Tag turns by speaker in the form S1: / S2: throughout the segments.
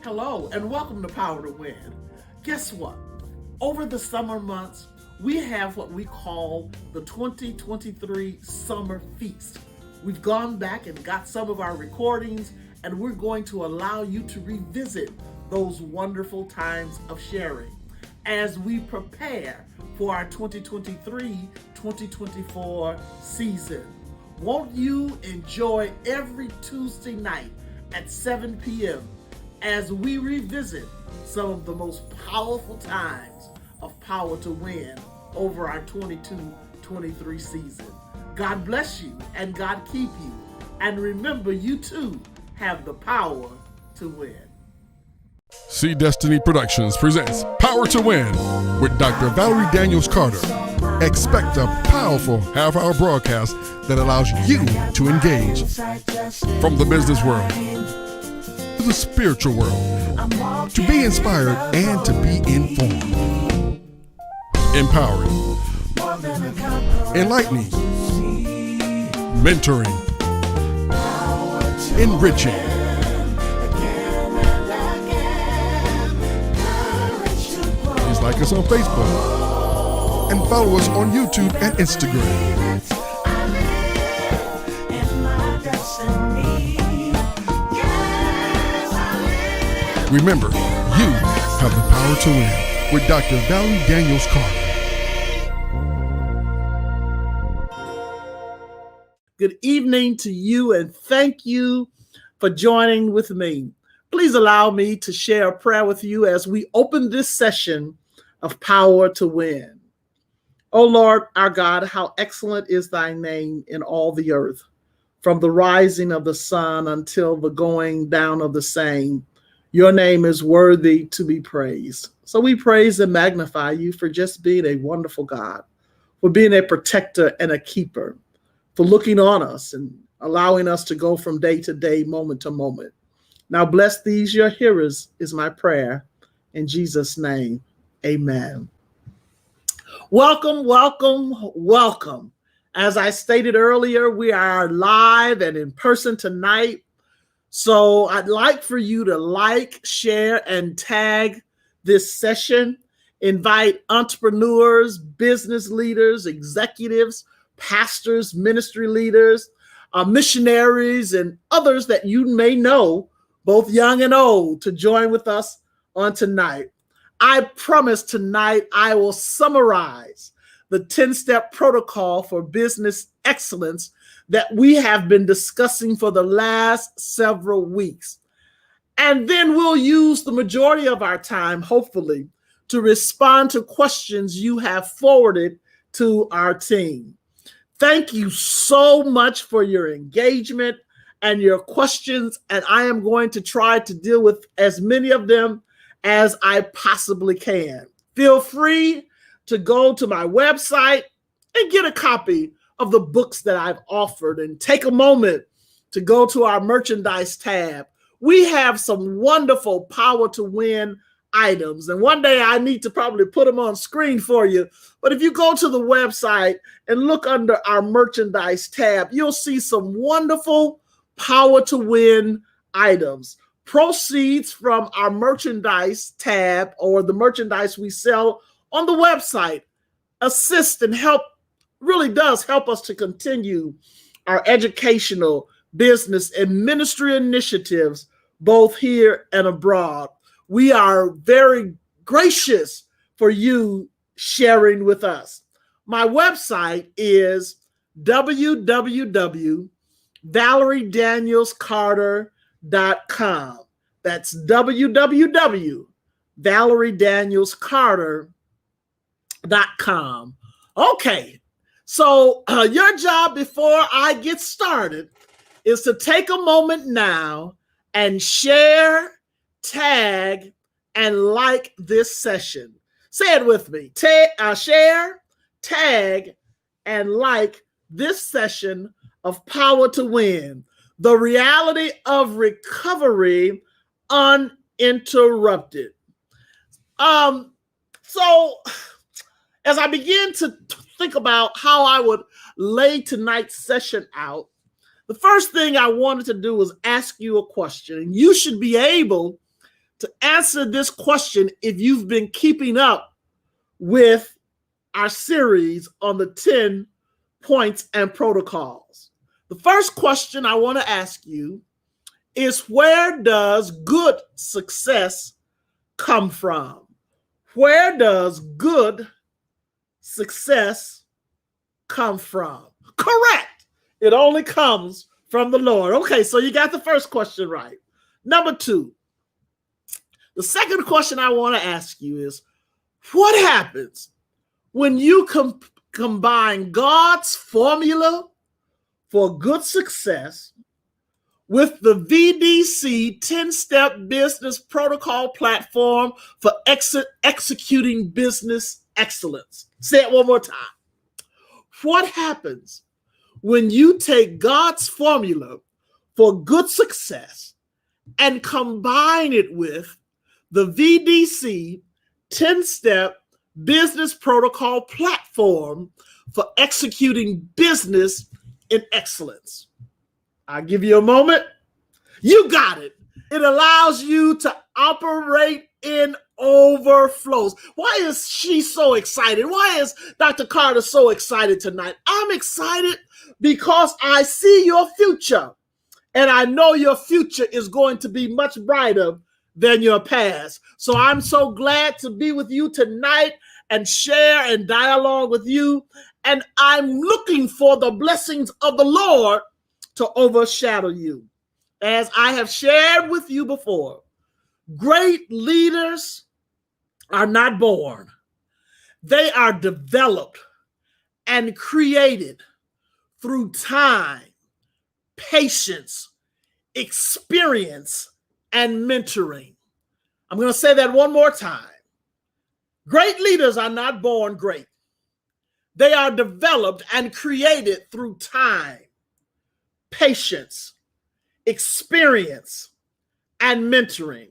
S1: Hello, and welcome to Power to Win. Guess what? Over the summer months, we have what we call the 2023 Summer Feast. We've gone back and got some of our recordings, and we're going to allow you to revisit those wonderful times of sharing as we prepare for our 2023-2024 season. Won't you enjoy every Tuesday night at 7 p.m. as we revisit some of the most powerful times of Power to Win over our 22-23 season. God bless you and God keep you. And remember, you too have the power to win.
S2: See Destiny Productions presents Power to Win with Dr. Valerie Daniels Carter. Expect a powerful half-hour broadcast that allows you to engage from the business world to the spiritual world, to be inspired and to be informed, empowering, enlightening, mentoring, enriching. Please like us on Facebook and follow us on YouTube and Instagram. Remember, you have the power to win with Dr. Valerie Daniels Carter.
S1: Good evening to you, and thank you for joining with me. Please allow me to share a prayer with you as we open this session of Power to Win. O Lord, our God, how excellent is thy name in all the earth, from the rising of the sun until the going down of the same. Your name is worthy to be praised. So we praise and magnify you for just being a wonderful God, for being a protector and a keeper, for looking on us and allowing us to go from day to day, moment to moment. Now bless these your hearers is my prayer. In Jesus' name, amen. Welcome, welcome, welcome. As I stated earlier, we are live and in person tonight. So I'd like for you to like, share, and tag this session. Invite entrepreneurs, business leaders, executives, pastors, ministry leaders, missionaries, and others that you may know, both young and old, to join with us on tonight. I promise tonight I will summarize the 10-step protocol for business excellence that we have been discussing for the last several weeks. And then we'll use the majority of our time, hopefully, to respond to questions you have forwarded to our team. Thank you so much for your engagement and your questions, and I am going to try to deal with as many of them as I possibly can. Feel free to go to my website and get a copy of the books that I've offered, and take a moment to go to our merchandise tab. We have some wonderful Power to Win items, and one day I need to probably put them on screen for you. But if you go to the website and look under our merchandise tab, you'll see some wonderful Power to Win items. Proceeds from our merchandise tab, or the merchandise we sell on the website, assist and help, really does help us to continue our educational, business, and ministry initiatives, both here and abroad. We are very gracious for you sharing with us. My website is www.valeriedanielscarter.com. That's www.valeriedanielscarter.com. Okay. So your job before I get started is to take a moment now and share, tag, and like this session. Say it with me. Share, tag, and like this session of Power to Win, the reality of recovery uninterrupted. So as I begin to think about how I would lay tonight's session out, the first thing I wanted to do was ask you a question. And you should be able to answer this question if you've been keeping up with our series on the 10 points and protocols. The first question I want to ask you is, where does good success come from? Where does good success come from? Correct. It only comes from the Lord. Okay, so you got the first question right. Number 2, the second question I want to ask you is, what happens when you combine God's formula for good success with the VDC 10-step business protocol platform for executing business excellence? Say it one more time. What happens when you take God's formula for good success and combine it with the VDC 10-step business protocol platform for executing business in excellence? I'll give you a moment. You got it. It allows you to operate in overflows. Why is she so excited? Why is Dr. Carter so excited tonight? I'm excited because I see your future, and I know your future is going to be much brighter than your past. So I'm so glad to be with you tonight and share and dialogue with you. And I'm looking for the blessings of the Lord to overshadow you. As I have shared with you before, great leaders are not born. They are developed and created through time, patience, experience, and mentoring. I'm going to say that one more time. Great leaders are not born great. They are developed and created through time, patience, experience, and mentoring.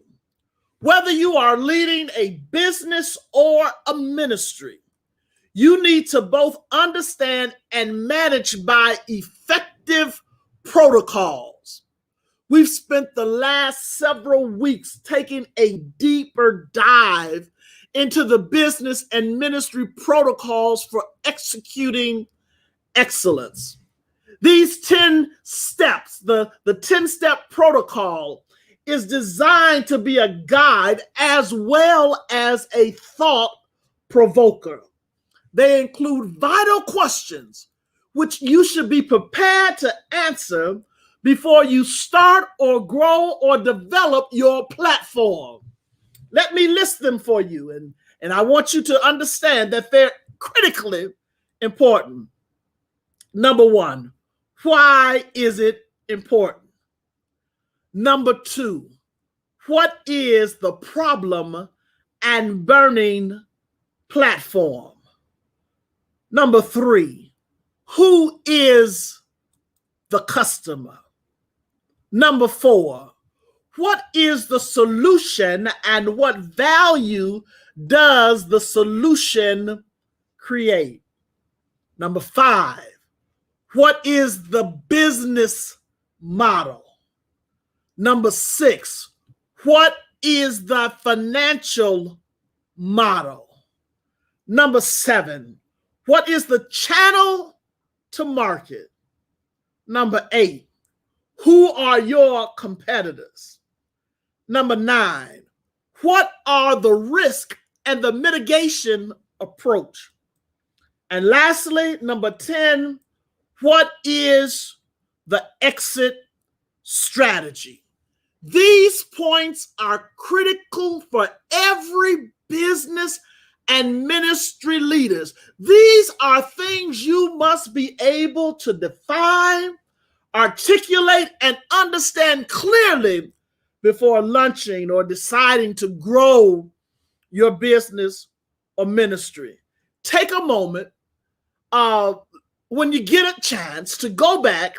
S1: Whether you are leading a business or a ministry, you need to both understand and manage by effective protocols. We've spent the last several weeks taking a deeper dive into the business and ministry protocols for executing excellence. These 10 steps, the 10-step protocol, is designed to be a guide as well as a thought provoker. They include vital questions which you should be prepared to answer before you start or grow or develop your platform. Let me list them for you, and I want you to understand that they're critically important. Number 1, why is it important? Number 2, what is the problem and burning platform? Number 3, who is the customer? Number 4, what is the solution and what value does the solution create? Number 5, what is the business model? Number 6, what is the financial model? Number 7, what is the channel to market? Number 8, who are your competitors? Number 9, what are the risk and the mitigation approach? And lastly, number 10, what is the exit strategy? These points are critical for every business and ministry leaders. These are things you must be able to define, articulate, and understand clearly before launching or deciding to grow your business or ministry. Take a moment when you get a chance to go back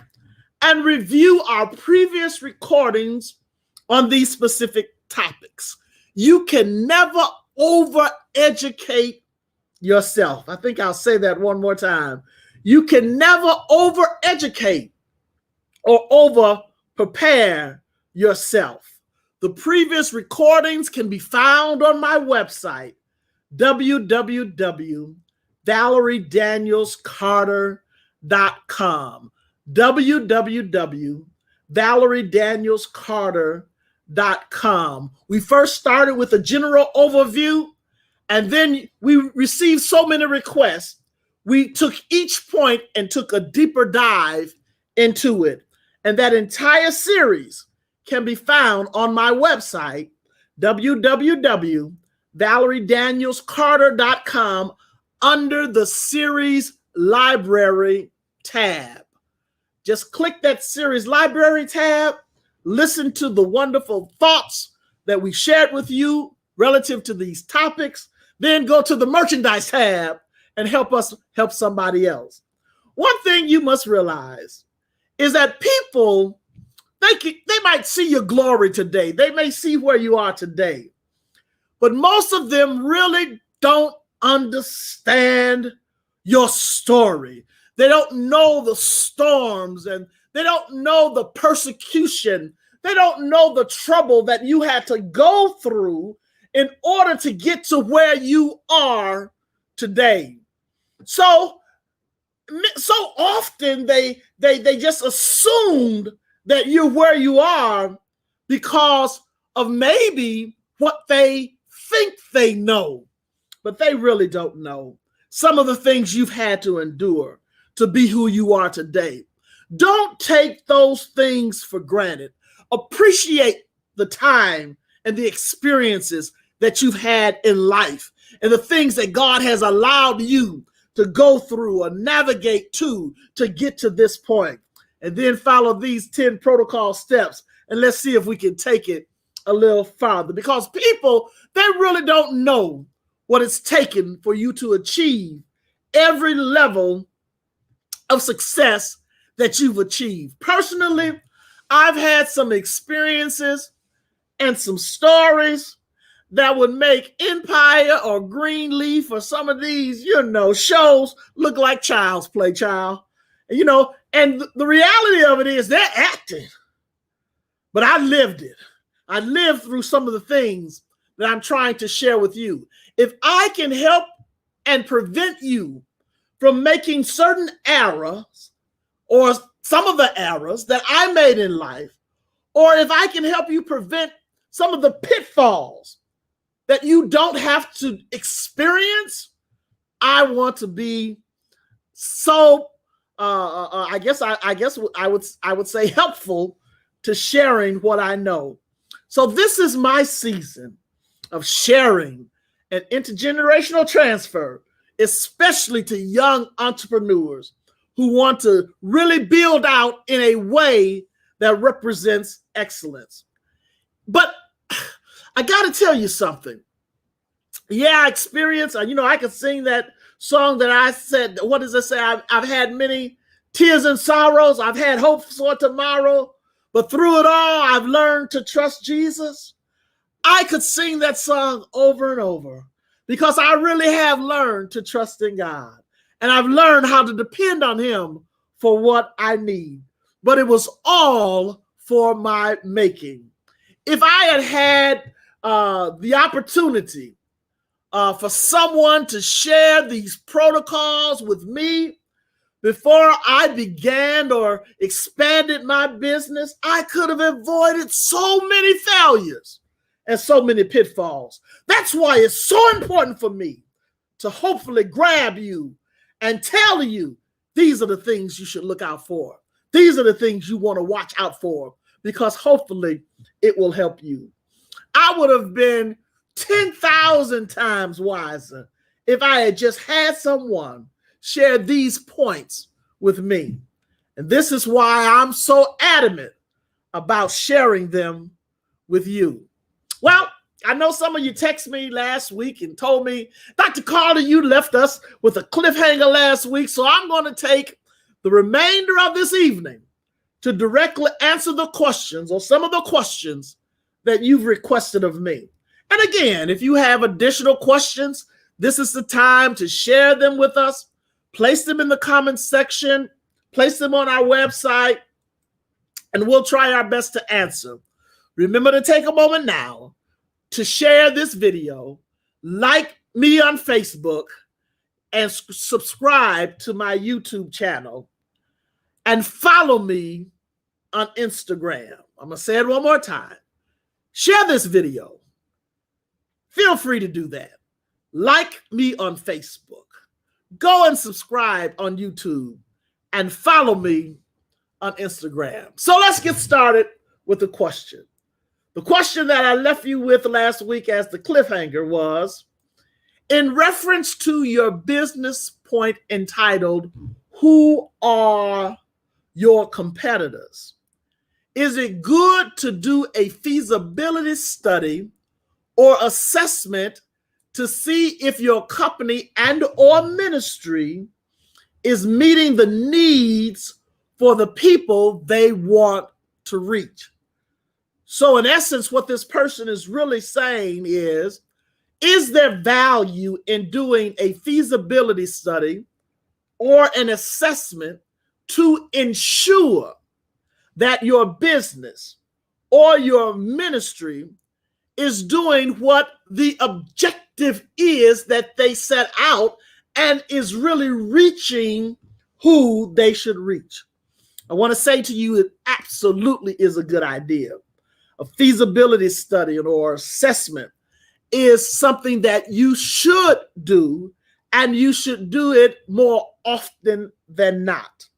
S1: and review our previous recordings on these specific topics. You can never over-educate yourself. I think I'll say that one more time. You can never over-educate or over-prepare yourself. The previous recordings can be found on my website, www.valeriedanielscarter.com. www.valeriedanielscarter.com. We first started with a general overview, and then we received so many requests. We took each point and took a deeper dive into it. And that entire series can be found on my website, www.valeriedanielscarter.com, under the series library tab. Just click that series library tab, listen to the wonderful thoughts that we shared with you relative to these topics, then go to the merchandise tab and help us help somebody else. One thing you must realize is that people, they might see your glory today. They may see where you are today. But most of them really don't understand your story. They don't know the storms, and they don't know the persecution. They don't know the trouble that you had to go through in order to get to where you are today. So often they just assumed that you're where you are because of maybe what they think they know, but they really don't know some of the things you've had to endure to be who you are today. Don't take those things for granted. Appreciate the time and the experiences that you've had in life and the things that God has allowed you to go through or navigate to get to this point. And then follow these 10 protocol steps, and let's see if we can take it a little farther, because people, they really don't know what it's taken for you to achieve every level of success that you've achieved. Personally, I've had some experiences and some stories that would make Empire or Greenleaf or some of these, shows look like child's play, child. And the reality of it is they're acting, but I lived it. I lived through some of the things that I'm trying to share with you. If I can help and prevent you from making certain errors or some of the errors that I made in life, or if I can help you prevent some of the pitfalls that you don't have to experience, I want to be so I would say helpful to sharing what I know. So this is my season of sharing an intergenerational transfer, especially to young entrepreneurs who want to really build out in a way that represents excellence. But I got to tell you something. Yeah, experience. I could sing that song that I said, what does it say? I've had many tears and sorrows. I've had hopes for tomorrow, but through it all, I've learned to trust Jesus. I could sing that song over and over because I really have learned to trust in God, and I've learned how to depend on him for what I need. But it was all for my making. If I had the opportunity for someone to share these protocols with me before I began or expanded my business, I could have avoided so many failures and so many pitfalls. That's why it's so important for me to hopefully grab you and tell you these are the things you should look out for. These are the things you want to watch out for, because hopefully it will help you. I would have been 10,000 times wiser if I had just had someone share these points with me. And this is why I'm so adamant about sharing them with you. Well, I know some of you texted me last week and told me, Dr. Carter, you left us with a cliffhanger last week, so I'm going to take the remainder of this evening to directly answer the questions or some of the questions that you've requested of me. And again, if you have additional questions, this is the time to share them with us. Place them in the comments section, place them on our website, and we'll try our best to answer. Remember to take a moment now to share this video, like me on Facebook, and subscribe to my YouTube channel, and follow me on Instagram. I'm going to say it one more time. Share this video. Feel free to do that. Like me on Facebook. Go and subscribe on YouTube and follow me on Instagram. So let's get started with the question. The question that I left you with last week as the cliffhanger was, in reference to your business point entitled, "Who are your competitors?" Is it good to do a feasibility study or assessment to see if your company and or ministry is meeting the needs for the people they want to reach? So in essence, what this person is really saying is there value in doing a feasibility study or an assessment to ensure that your business or your ministry is doing what the objective is that they set out and is really reaching who they should reach? I want to say to you, it absolutely is a good idea. A feasibility study or assessment is something that you should do, and you should do it more often than not.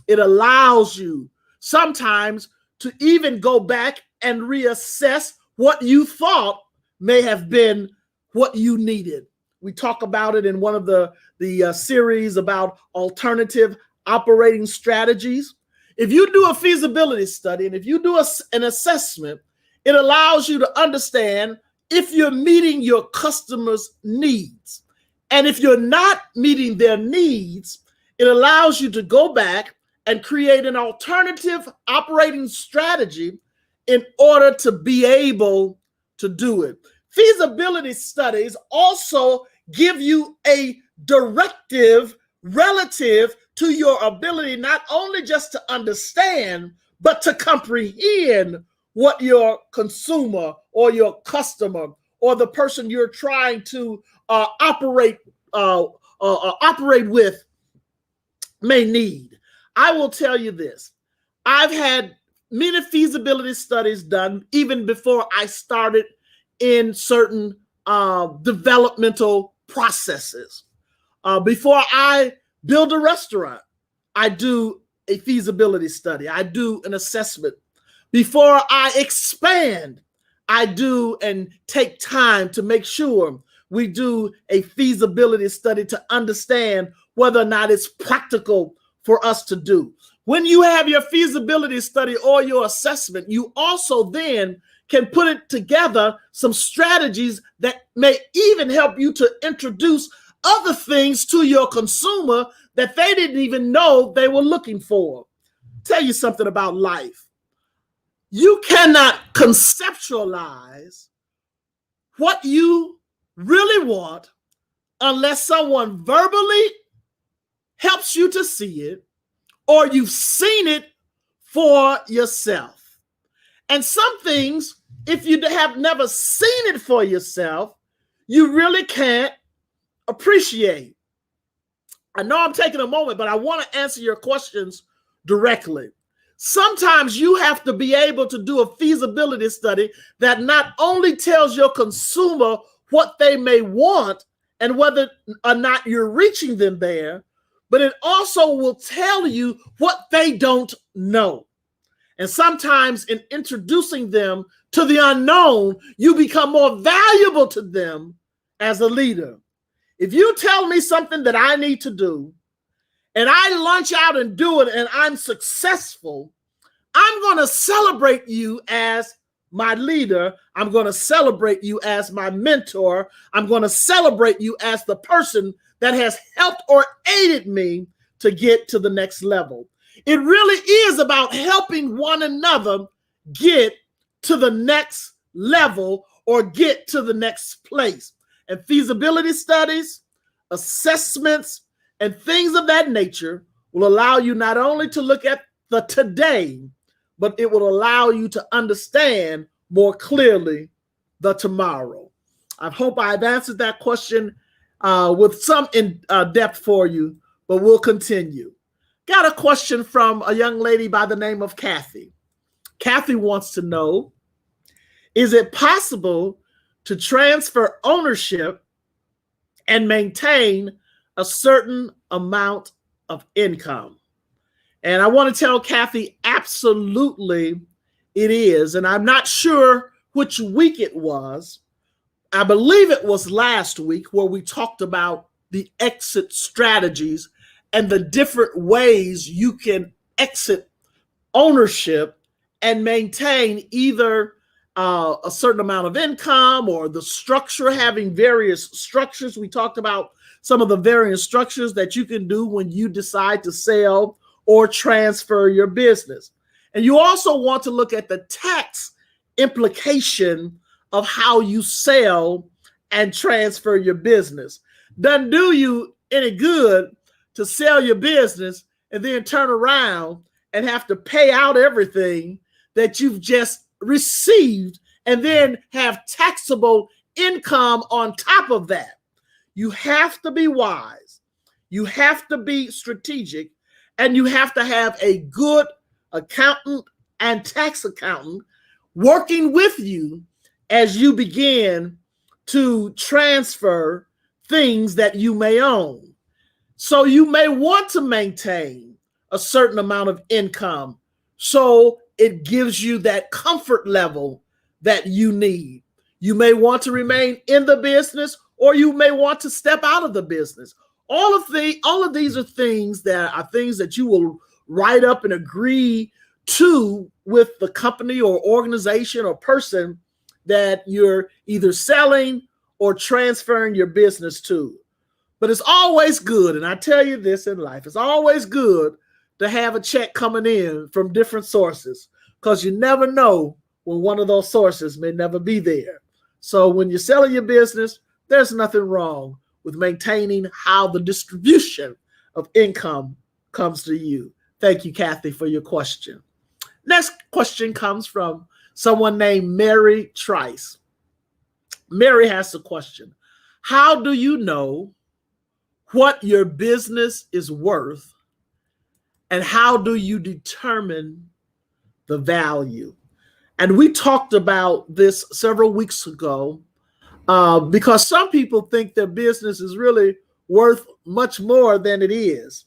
S1: It allows you sometimes to even go back and reassess what you thought may have been what you needed. We talk about it in one of the series about alternative operating strategies. If you do a feasibility study and if you do an assessment, it allows you to understand if you're meeting your customers' needs. And if you're not meeting their needs, it allows you to go back and create an alternative operating strategy in order to be able to do it. Feasibility studies also give you a directive relative to your ability not only just to understand, but to comprehend what your consumer or your customer or the person you're trying to operate with may need. I will tell you this. I've had many feasibility studies done even before I started in certain developmental processes. Before I build a restaurant, I do a feasibility study. I do an assessment. Before I expand, I do and take time to make sure we do a feasibility study to understand whether or not it's practical for us to do. When you have your feasibility study or your assessment, you also then can put it together some strategies that may even help you to introduce other things to your consumer that they didn't even know they were looking for. Tell you something about life. You cannot conceptualize what you really want unless someone verbally helps you to see it or you've seen it for yourself. And some things, if you have never seen it for yourself, you really can't appreciate. I know I'm taking a moment, but I want to answer your questions directly. Sometimes you have to be able to do a feasibility study that not only tells your consumer what they may want and whether or not you're reaching them there, but it also will tell you what they don't know. And sometimes in introducing them to the unknown, you become more valuable to them as a leader. If you tell me something that I need to do, and I launch out and do it, and I'm successful, I'm going to celebrate you as my leader. I'm going to celebrate you as my mentor. I'm going to celebrate you as the person that has helped or aided me to get to the next level. It really is about helping one another get to the next level or get to the next place. And feasibility studies, assessments, and things of that nature will allow you not only to look at the today, but it will allow you to understand more clearly the tomorrow? I hope I've answered that question with some depth for you, but we'll continue. Got a question from a young lady by the name of Kathy. Kathy wants to know, is it possible to transfer ownership and maintain a certain amount of income? And I want to tell Kathy, absolutely it is. And I'm not sure which week it was. I believe it was last week where we talked about the exit strategies and the different ways you can exit ownership and maintain either a certain amount of income or the structure, having various structures. We talked about some of the various structures that you can do when you decide to sell or transfer your business. And you also want to look at the tax implication of how you sell and transfer your business. Doesn't do you any good to sell your business and then turn around and have to pay out everything that you've just received and then have taxable income on top of that. You have to be wise. You have to be strategic, and you have to have a good accountant and tax accountant working with you as you begin to transfer things that you may own. So you may want to maintain a certain amount of income so it gives you that comfort level that you need. You may want to remain in the business, or you may want to step out of the business. All of these are things that you will write up and agree to with the company or organization or person that you're either selling or transferring your business to. But it's always good, and I tell you this in life, it's always good to have a check coming in from different sources, because you never know when one of those sources may never be there. So when you're selling your business, there's nothing wrong with maintaining how the distribution of income comes to you. Thank you, Kathy, for your question. Next question comes from someone named Mary Trice. Mary has a question. How do you know what your business is worth, and how do you determine the value? And we talked about this several weeks ago because some people think their business is really worth much more than it is.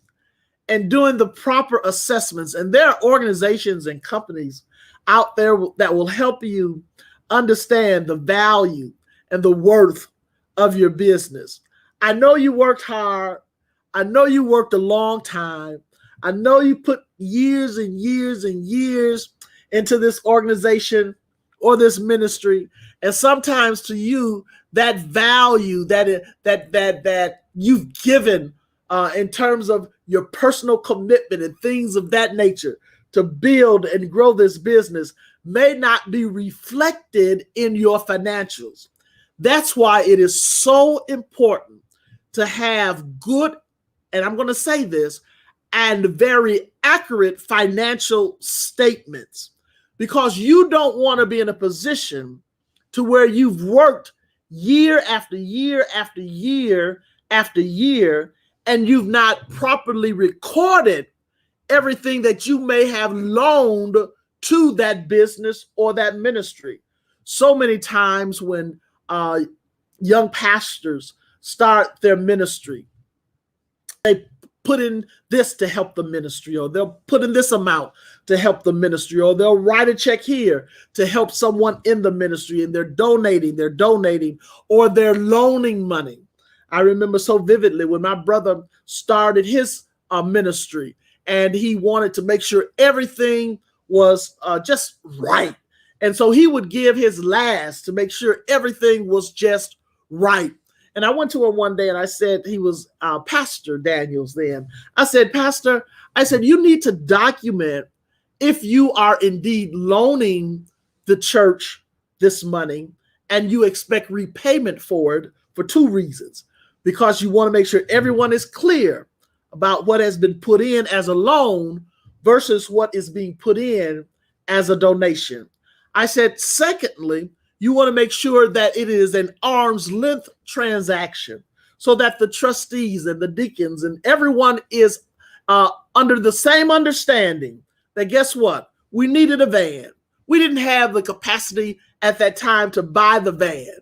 S1: And doing the proper assessments, and there are organizations and companies out there that will help you understand the value and the worth of your business. I know you worked hard. I know you worked a long time. I know you put years and years and years into this organization or this ministry. And sometimes to you, that value that you've given in terms of your personal commitment and things of that nature to build and grow this business may not be reflected in your financials. That's why it is so important to have good, and I'm going to say this, and very accurate financial statements, because you don't want to be in a position to where you've worked year after year after year after year, and you've not properly recorded everything that you may have loaned to that business or that ministry. So many times when young pastors start their ministry, they put in this to help the ministry, or they'll put in this amount to help the ministry, or they'll write a check here to help someone in the ministry, and they're donating, or they're loaning money. I remember so vividly when my brother started his ministry, and he wanted to make sure everything was just right. And so he would give his last to make sure everything was just right. And I went to him one day and I said, he was Pastor Daniels then. I said, Pastor, you need to document if you are indeed loaning the church this money and you expect repayment for it for two reasons. Because you want to make sure everyone is clear about what has been put in as a loan versus what is being put in as a donation. I said, secondly, you want to make sure that it is an arm's length transaction so that the trustees and the deacons and everyone is under the same understanding that guess what? We needed a van. We didn't have the capacity at that time to buy the van.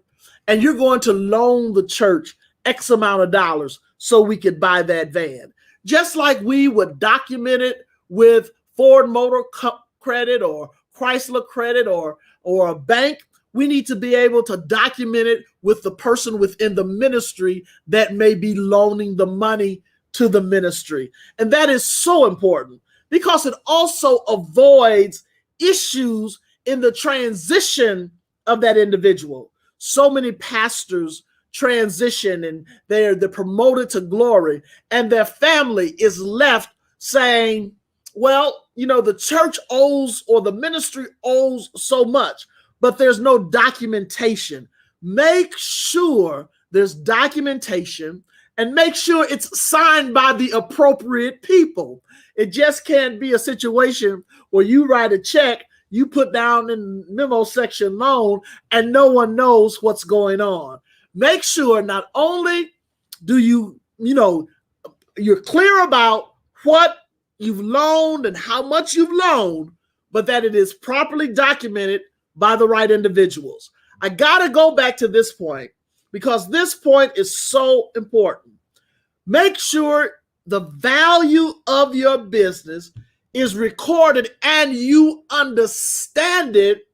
S1: And you're going to loan the church X amount of dollars so we could buy that van. Just like we would document it with Ford Motor Credit or Chrysler Credit or a bank, we need to be able to document it with the person within the ministry that may be loaning the money to the ministry. And that is so important because it also avoids issues in the transition of that individual. So many pastors transition and they're promoted to glory, and their family is left saying, well, the church owes or the ministry owes so much, but there's no documentation. Make sure there's documentation and make sure it's signed by the appropriate people. It just can't be a situation where you write a check, you put down in memo section loan, and no one knows what's going on. Make sure not only do you're clear about what you've loaned and how much you've loaned, but that it is properly documented by the right individuals. I got to go back to this point because this point is so important. Make sure the value of your business is recorded and you understand it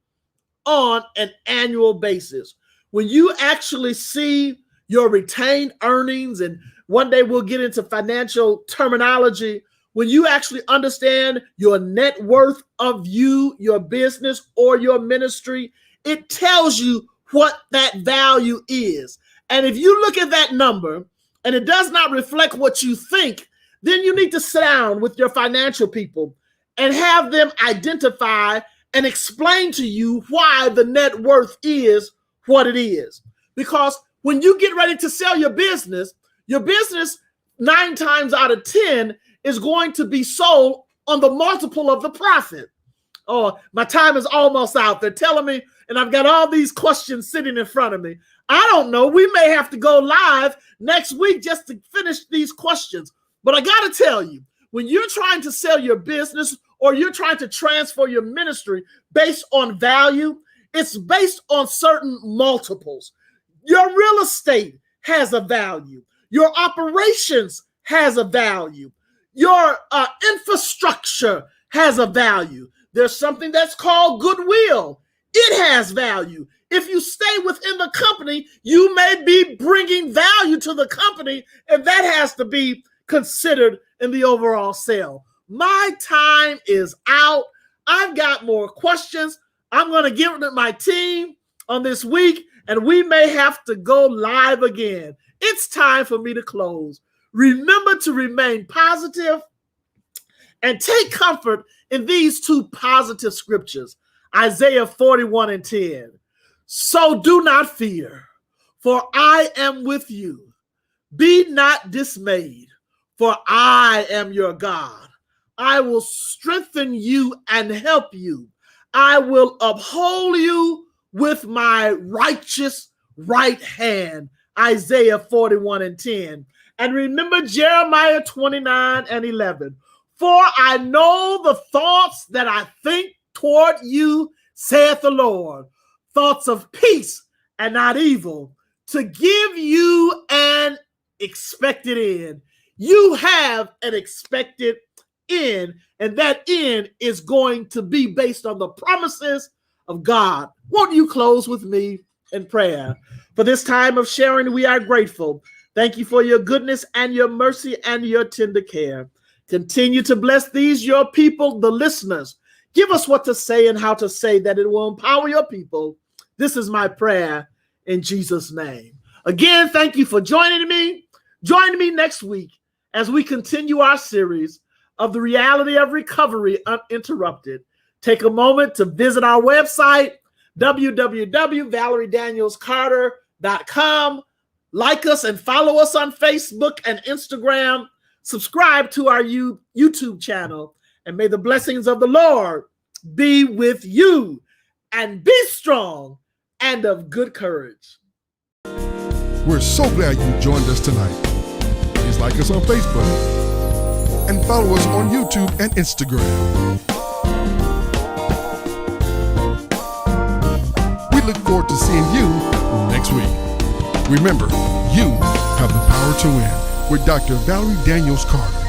S1: on an annual basis. When you actually see your retained earnings, and one day we'll get into financial terminology, when you actually understand your net worth of your business or your ministry, it tells you what that value is. And if you look at that number and it does not reflect what you think, then you need to sit down with your financial people and have them identify and explain to you why the net worth is what it is. Because when you get ready to sell your business 9 times out of 10 is going to be sold on the multiple of the profit. Oh, my time is almost out. They're telling me, and I've got all these questions sitting in front of me. I don't know. We may have to go live next week just to finish these questions. But I got to tell you, when you're trying to sell your business or you're trying to transfer your ministry based on value, it's based on certain multiples. Your real estate has a value. Your operations has a value. Your infrastructure has a value. There's something that's called goodwill. It has value. If you stay within the company, you may be bringing value to the company, and that has to be considered in the overall sale. My time is out. I've got more questions. I'm going to give it to my team on this week, and we may have to go live again. It's time for me to close. Remember to remain positive and take comfort in these 2 positive scriptures, Isaiah 41:10. So do not fear, for I am with you. Be not dismayed, for I am your God. I will strengthen you and help you. I will uphold you with my righteous right hand. Isaiah 41:10. And remember Jeremiah 29:11. For I know the thoughts that I think toward you, saith the Lord, thoughts of peace and not evil, to give you an expected end. You have an expected end, and that end is going to be based on the promises of God. Won't you close with me in prayer? For this time of sharing, we are grateful. Thank you for your goodness and your mercy and your tender care. Continue to bless these, your people, the listeners. Give us what to say and how to say that it will empower your people. This is my prayer in Jesus' name. Again, thank you for joining me. Join me next week as we continue our series of the reality of recovery uninterrupted. Take a moment to visit our website, www.valeriedanielscarter.com. Like us and follow us on Facebook and Instagram. Subscribe to our YouTube channel, and may the blessings of the Lord be with you and be strong and of good courage.
S2: We're so glad you joined us tonight. Please like us on Facebook and follow us on YouTube and Instagram. We look forward to seeing you next week. Remember, you have the power to win with Dr. Valerie Daniels Carter.